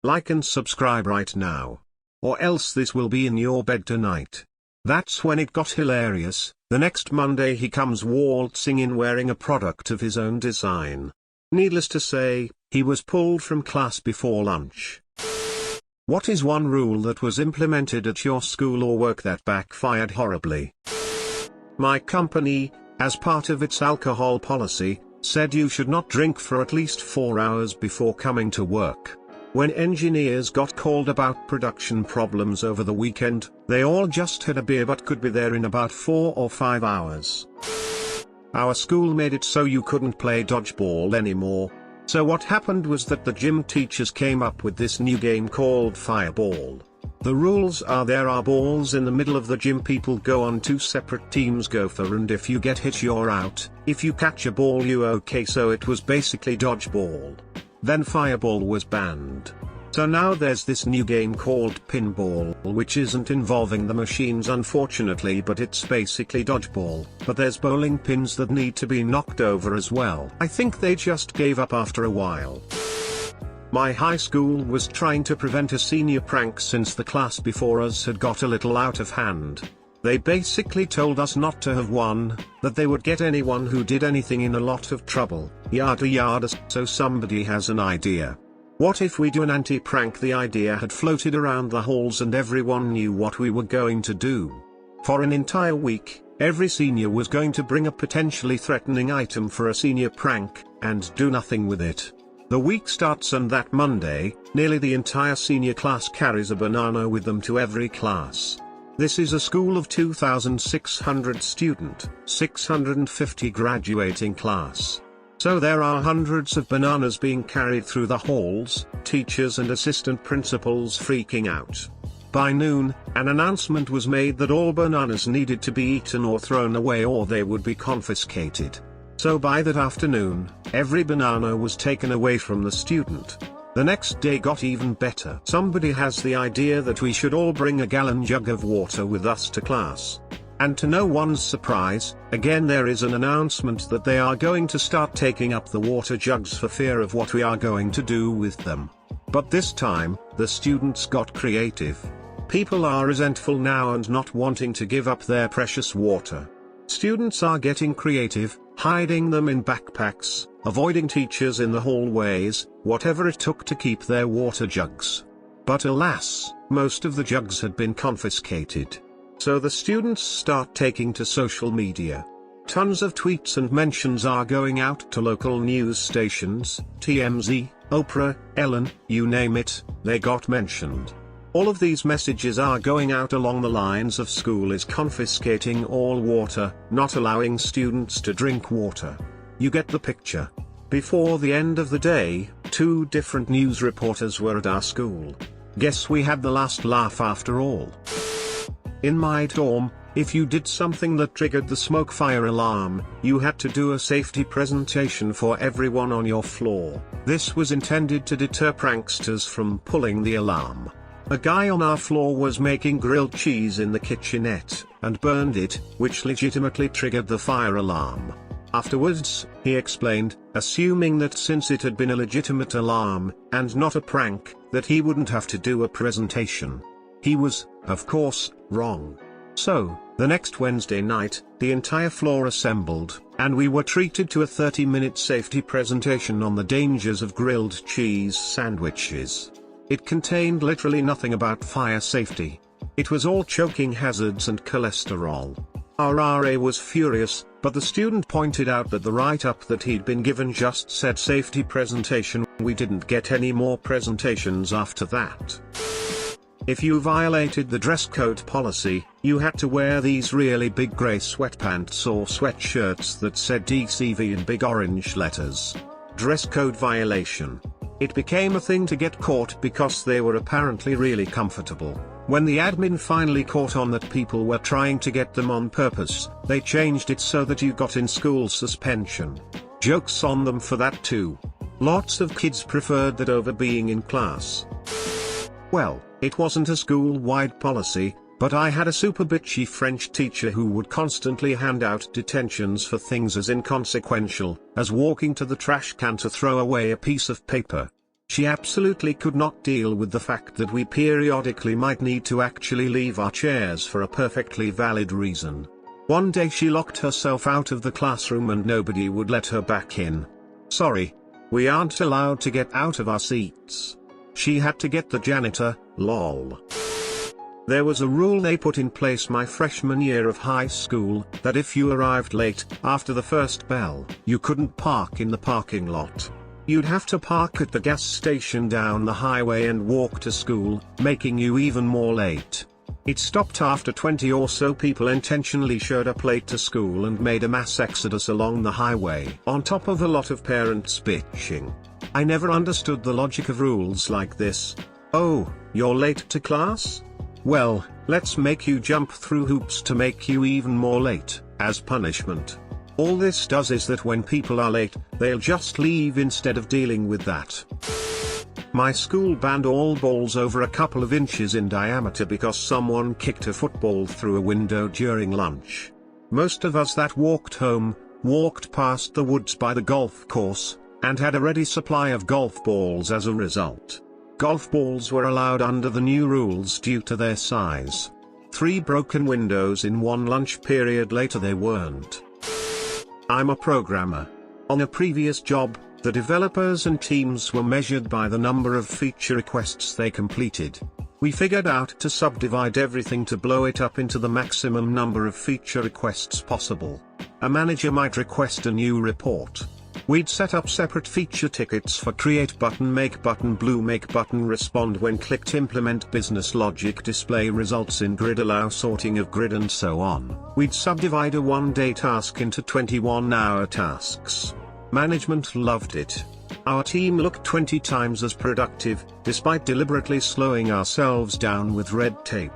Like and subscribe right now. Or else this will be in your bed tonight. That's when it got hilarious. The next Monday he comes waltzing in wearing a product of his own design. Needless to say, he was pulled from class before lunch. What is one rule that was implemented at your school or work that backfired horribly? My company, as part of its alcohol policy, said you should not drink for at least 4 hours before coming to work. When engineers got called about production problems over the weekend, they all just had a beer but could be there in about 4 or 5 hours. Our school made it so you couldn't play dodgeball anymore. So what happened was that the gym teachers came up with this new game called Fireball. The rules are there are balls in the middle of the gym, people go on 2 separate teams, go for, and if you get hit you're out, if you catch a ball you okay, so it was basically dodgeball. Then Fireball was banned. So now there's this new game called Pinball, which isn't involving the machines unfortunately, but it's basically dodgeball, but there's bowling pins that need to be knocked over as well. I think they just gave up after a while. My high school was trying to prevent a senior prank since the class before us had got a little out of hand. They basically told us not to have one, that they would get anyone who did anything in a lot of trouble, yada yada. So somebody has an idea. What if we do an anti-prank? The idea had floated around the halls and everyone knew what we were going to do. For an entire week, every senior was going to bring a potentially threatening item for a senior prank, and do nothing with it. The week starts and that Monday, nearly the entire senior class carries a banana with them to every class. This is a school of 2,600 student, 650 graduating class. So there are hundreds of bananas being carried through the halls, teachers and assistant principals freaking out. By noon, an announcement was made that all bananas needed to be eaten or thrown away or they would be confiscated. So by that afternoon, every banana was taken away from the student. The next day got even better. Somebody has the idea that we should all bring a gallon jug of water with us to class. And to no one's surprise, again there is an announcement that they are going to start taking up the water jugs for fear of what we are going to do with them. But this time, the students got creative. People are resentful now and not wanting to give up their precious water. Students are getting creative, hiding them in backpacks, avoiding teachers in the hallways, whatever it took to keep their water jugs. But alas, most of the jugs had been confiscated. So the students start taking to social media. Tons of tweets and mentions are going out to local news stations, TMZ, Oprah, Ellen, you name it, they got mentioned. All of these messages are going out along the lines of school is confiscating all water, not allowing students to drink water. You get the picture. Before the end of the day, 2 different news reporters were at our school. Guess we had the last laugh after all. In my dorm, if you did something that triggered the smoke fire alarm, you had to do a safety presentation for everyone on your floor. This was intended to deter pranksters from pulling the alarm. A guy on our floor was making grilled cheese in the kitchenette, and burned it, which legitimately triggered the fire alarm. Afterwards, he explained, assuming that since it had been a legitimate alarm, and not a prank, that he wouldn't have to do a presentation. He was, of course, wrong. So, the next Wednesday night, the entire floor assembled, and we were treated to a 30-minute safety presentation on the dangers of grilled cheese sandwiches. It contained literally nothing about fire safety. It was all choking hazards and cholesterol. Our RA was furious, but the student pointed out that the write-up that he'd been given just said safety presentation. We didn't get any more presentations after that. If you violated the dress code policy, you had to wear these really big grey sweatpants or sweatshirts that said DCV in big orange letters. Dress code violation. It became a thing to get caught because they were apparently really comfortable. When the admin finally caught on that people were trying to get them on purpose, they changed it so that you got in-school suspension. Jokes on them for that too. Lots of kids preferred that over being in class. Well, it wasn't a school-wide policy, but I had a super bitchy French teacher who would constantly hand out detentions for things as inconsequential as walking to the trash can to throw away a piece of paper. She absolutely could not deal with the fact that we periodically might need to actually leave our chairs for a perfectly valid reason. One day she locked herself out of the classroom and nobody would let her back in. Sorry. We aren't allowed to get out of our seats. She had to get the janitor, lol. There was a rule they put in place my freshman year of high school, that if you arrived late, after the first bell, you couldn't park in the parking lot. You'd have to park at the gas station down the highway and walk to school, making you even more late. It stopped after 20 or so people intentionally showed up late to school and made a mass exodus along the highway, on top of a lot of parents bitching. I never understood the logic of rules like this. Oh, you're late to class? Well, let's make you jump through hoops to make you even more late, as punishment. All this does is that when people are late, they'll just leave instead of dealing with that. My school banned all balls over a couple of inches in diameter because someone kicked a football through a window during lunch. Most of us that walked home, walked past the woods by the golf course, and had a ready supply of golf balls as a result. Golf balls were allowed under the new rules due to their size. 3 broken windows in one lunch period later they weren't. I'm a programmer. On a previous job, the developers and teams were measured by the number of feature requests they completed. We figured out to subdivide everything to blow it up into the maximum number of feature requests possible. A manager might request a new report. We'd set up separate feature tickets for create button, make button, blue, make button, respond when clicked, implement business logic, display results in grid, allow sorting of grid, and so on. We'd subdivide a one-day task into 21-hour tasks. Management loved it. Our team looked 20 times as productive, despite deliberately slowing ourselves down with red tape.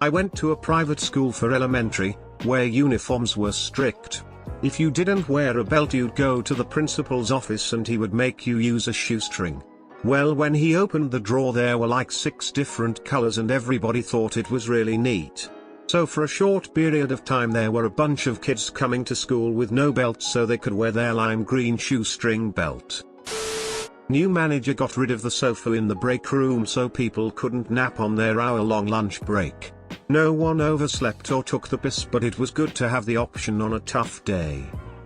I went to a private school for elementary, where uniforms were strict. If you didn't wear a belt, you'd go to the principal's office and he would make you use a shoestring. Well, when he opened the drawer there were like 6 different colors and everybody thought it was really neat. So for a short period of time there were a bunch of kids coming to school with no belts so they could wear their lime green shoestring belt. New manager got rid of the sofa in the break room so people couldn't nap on their hour-long lunch break. No one overslept or took the piss, but it was good to have the option on a tough day.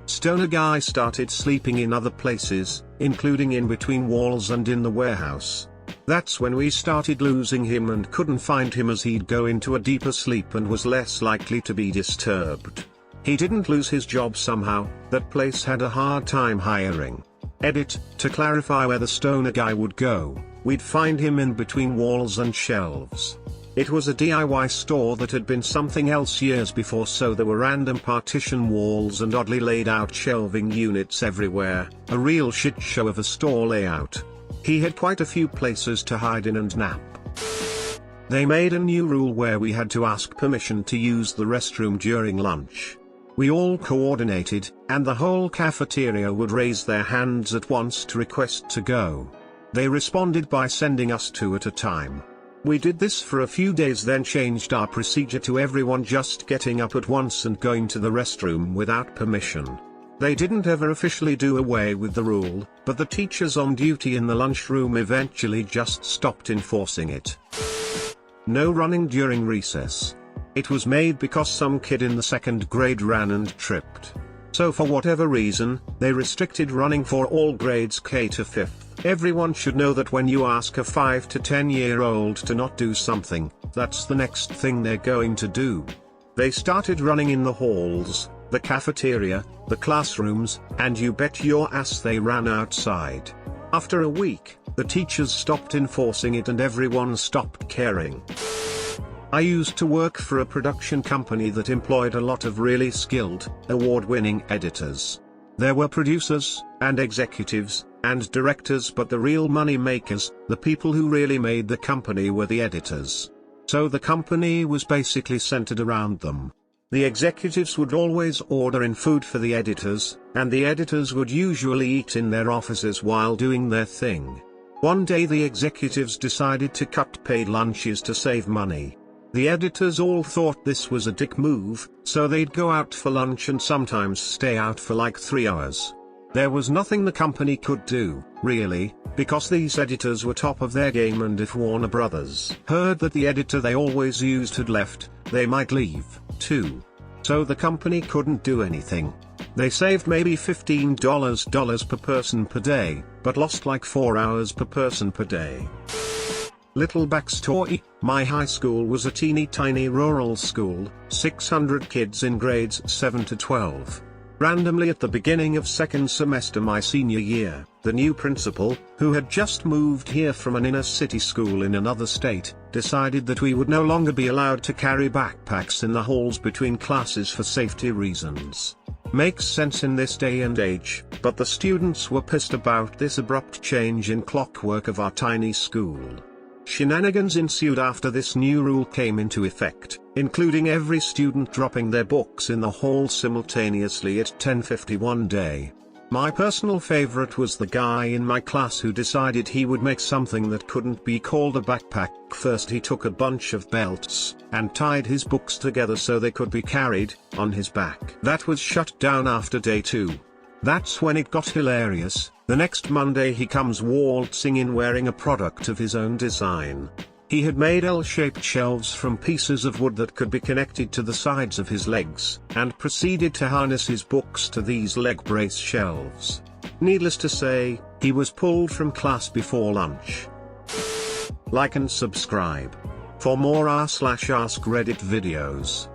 Stoner guy started sleeping in other places, including in between walls and in the warehouse. That's when we started losing him and couldn't find him, as he'd go into a deeper sleep and was less likely to be disturbed. He didn't lose his job somehow, that place had a hard time hiring. Edit, to clarify where the stoner guy would go, we'd find him in between walls and shelves. It was a DIY store that had been something else years before, so there were random partition walls and oddly laid out shelving units everywhere, a real shit show of a store layout. He had quite a few places to hide in and nap. They made a new rule where we had to ask permission to use the restroom during lunch. We all coordinated, and the whole cafeteria would raise their hands at once to request to go. They responded by sending us 2 at a time. We did this for a few days, then changed our procedure to everyone just getting up at once and going to the restroom without permission. They didn't ever officially do away with the rule, but the teachers on duty in the lunchroom eventually just stopped enforcing it. No running during recess. It was made because some kid in the 2nd grade ran and tripped. So for whatever reason, they restricted running for all grades K to 5th. Everyone should know that when you ask a 5 to 10-year-old to not do something, that's the next thing they're going to do. They started running in the halls, the cafeteria, the classrooms, and you bet your ass they ran outside. After a week, the teachers stopped enforcing it and everyone stopped caring. I used to work for a production company that employed a lot of really skilled, award-winning editors. There were producers, and executives, and directors, but the real money makers, the people who really made the company, were the editors. So the company was basically centered around them. The executives would always order in food for the editors, and the editors would usually eat in their offices while doing their thing. One day the executives decided to cut paid lunches to save money. The editors all thought this was a dick move, so they'd go out for lunch and sometimes stay out for like 3 hours. There was nothing the company could do, really, because these editors were top of their game, and if Warner Brothers heard that the editor they always used had left, they might leave, too. So the company couldn't do anything. They saved maybe $15 per person per day, but lost like 4 hours per person per day. Little backstory, my high school was a teeny tiny rural school, 600 kids in grades 7 to 12. Randomly at the beginning of second semester my senior year, the new principal, who had just moved here from an inner city school in another state, decided that we would no longer be allowed to carry backpacks in the halls between classes for safety reasons. Makes sense in this day and age, but the students were pissed about this abrupt change in clockwork of our tiny school. Shenanigans ensued after this new rule came into effect, including every student dropping their books in the hall simultaneously at 10:51 day. My personal favorite was the guy in my class who decided he would make something that couldn't be called a backpack. First he took a bunch of belts, and tied his books together so they could be carried, on his back. That was shut down after day 2. That's when it got hilarious. The next Monday he comes waltzing in wearing a product of his own design. He had made L-shaped shelves from pieces of wood that could be connected to the sides of his legs, and proceeded to harness his books to these leg brace shelves. Needless to say, he was pulled from class before lunch. Like and subscribe for more r/ask Reddit videos.